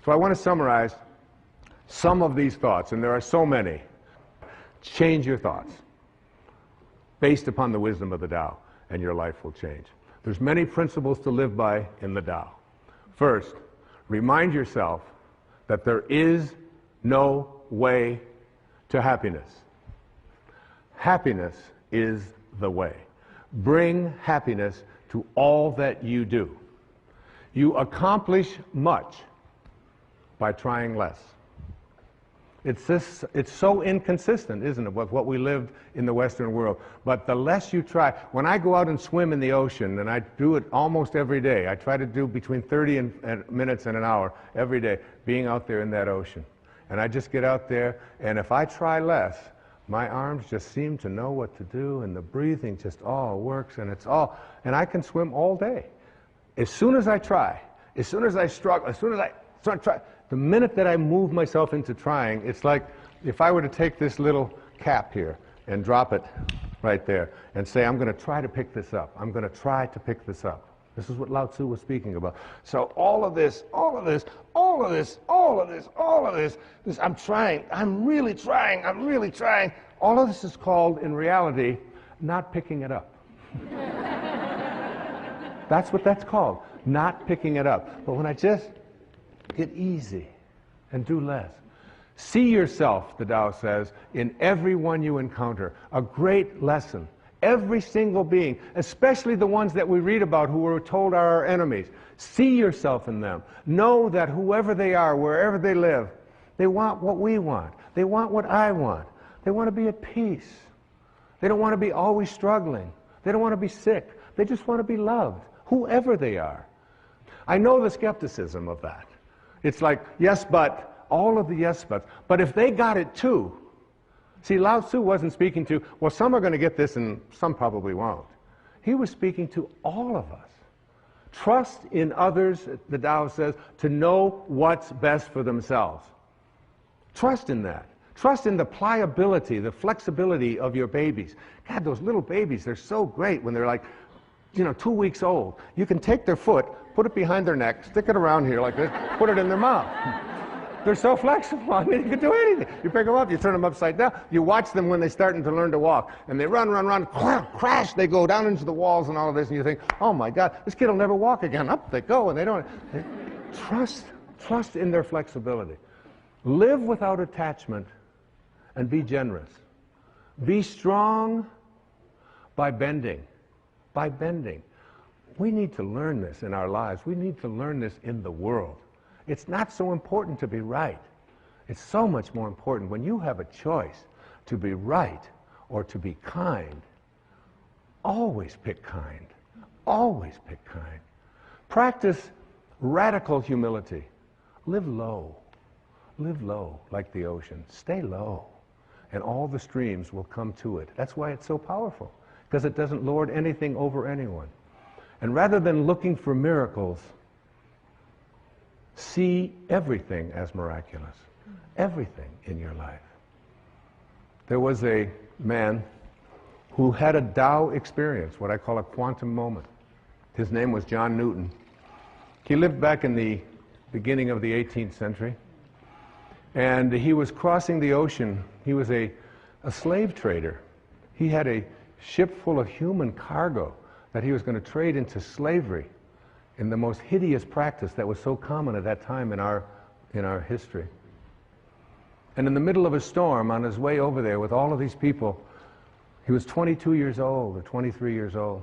So I want to summarize some of these thoughts, and there are so many. Change your thoughts based upon the wisdom of the Tao, and your life will change. There's many principles to live by in the Tao. First, remind yourself that there is no way to happiness. Happiness is the way. Bring happiness to all that you do. You accomplish much by trying less. It's so inconsistent, isn't it, with what we lived in the Western world. But the less you try, when I go out and swim in the ocean, and I do it almost every day, I try to do between 30 minutes and an hour every day, being out there in that ocean. And I just get out there, and if I try less, my arms just seem to know what to do, and the breathing just all works, and and I can swim all day. As soon as I try, as soon as I struggle, as soon as I start trying, the minute that I move myself into trying, it's like if I were to take this little cap here and drop it right there and say, I'm going to try to pick this up. I'm going to try to pick this up. This is what Lao Tzu was speaking about. So all of this, I'm trying, I'm really trying. All of this is called, in reality, not picking it up. That's what that's called, not picking it up. But when I just get easy and do less. See yourself, the Tao says, in everyone you encounter. A great lesson. Every single being, especially the ones that we read about who we're told are our enemies. See yourself in them. Know that whoever they are, wherever they live, they want what we want. They want what I want. They want to be at peace. They don't want to be always struggling. They don't want to be sick. They just want to be loved, whoever they are. I know the skepticism of that. It's like, yes, but, all of the yes, buts. But if they got it too, see, Lao Tzu wasn't speaking to, well, some are going to get this and some probably won't. He was speaking to all of us. Trust in others, the Tao says, to know what's best for themselves. Trust in that. Trust in the pliability, the flexibility of your babies. God, those little babies, they're so great when they're like, 2 weeks old. You can take their foot, put it behind their neck, stick it around here like this, put it in their mouth. They're so flexible. I mean, you can do anything. You pick them up, you turn them upside down. You watch them when they're starting to learn to walk. And they run, crash, they go down into the walls and all of this. And you think, oh my God, this kid will never walk again. Up they go, and they don't. Trust in their flexibility. Live without attachment and be generous. Be strong by bending. By bending. We need to learn this in our lives. We need to learn this in the world. It's not so important to be right. It's so much more important when you have a choice to be right or to be kind. Always pick kind. Always pick kind. Practice radical humility. Live low. Live low like the ocean. Stay low. And all the streams will come to it. That's why it's so powerful, because it doesn't lord anything over anyone. And rather than looking for miracles, see everything as miraculous. Everything in your life. There was a man who had a Tao experience, what I call a quantum moment. His name was John Newton. He lived back in the beginning of the 18th century. And he was crossing the ocean. He was a slave trader. He had a ship full of human cargo that he was going to trade into slavery in the most hideous practice that was so common at that time in our history. And in the middle of a storm, on his way over there with all of these people, he was 22 years old or 23 years old.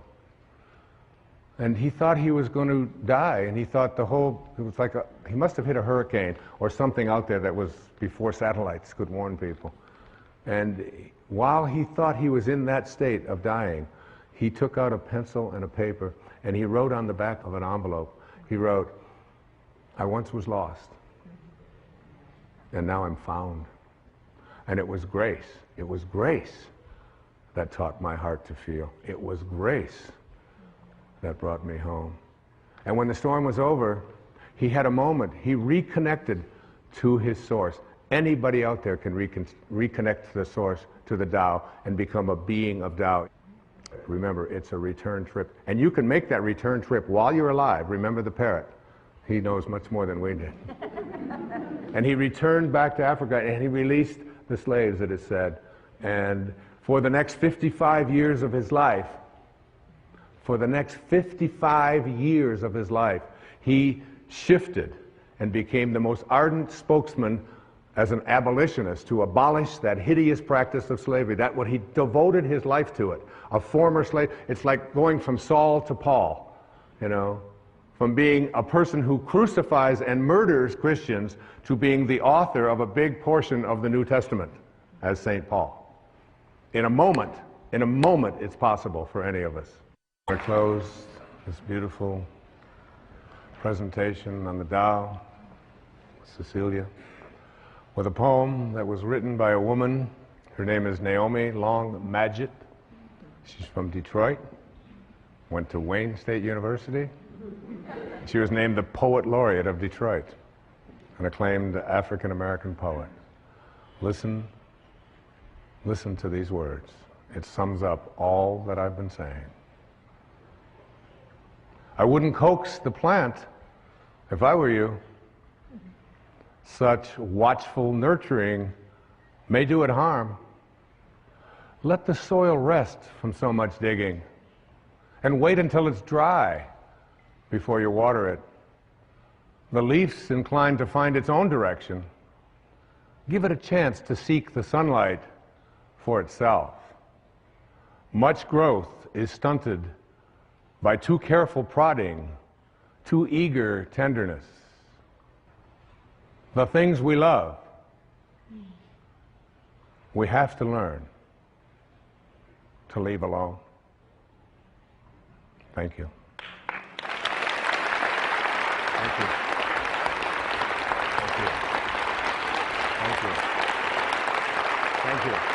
And he thought he was going to die, and he thought it was like he must have hit a hurricane or something out there that was before satellites could warn people. And while he thought he was in that state of dying, he took out a pencil and a paper, and he wrote on the back of an envelope, he wrote, "I once was lost, and now I'm found." And it was grace. It was grace that taught my heart to feel. It was grace that brought me home. And when the storm was over, he had a moment. He reconnected to his source. Anybody out there can reconnect to the source, to the Tao, and become a being of Tao. Remember, it's a return trip. And you can make that return trip while you're alive. Remember the parrot. He knows much more than we did. And he returned back to Africa and he released the slaves, it is said. And for the next 55 years of his life, he shifted and became the most ardent spokesman as an abolitionist to abolish that hideous practice of slavery. That what he devoted his life to it. A former slave, it's like going from Saul to Paul, you know, from being a person who crucifies and murders Christians to being the author of a big portion of the New Testament as St. Paul. In a moment, it's possible for any of us. I close this beautiful presentation on the Tao, Cecilia, with a poem that was written by a woman. Her name is Naomi Long Madgett. She's from Detroit, went to Wayne State University. She was named the Poet Laureate of Detroit, an acclaimed African-American poet. Listen to these words. It sums up all that I've been saying. I wouldn't coax the plant if I were you. Such watchful nurturing may do it harm. Let the soil rest from so much digging, and wait until it's dry before you water it. The leaf's inclined to find its own direction. Give it a chance to seek the sunlight for itself. Much growth is stunted by too careful prodding, too eager tenderness. The things we love, we have to learn to leave alone. Thank you. Thank you. Thank you. Thank you. Thank you.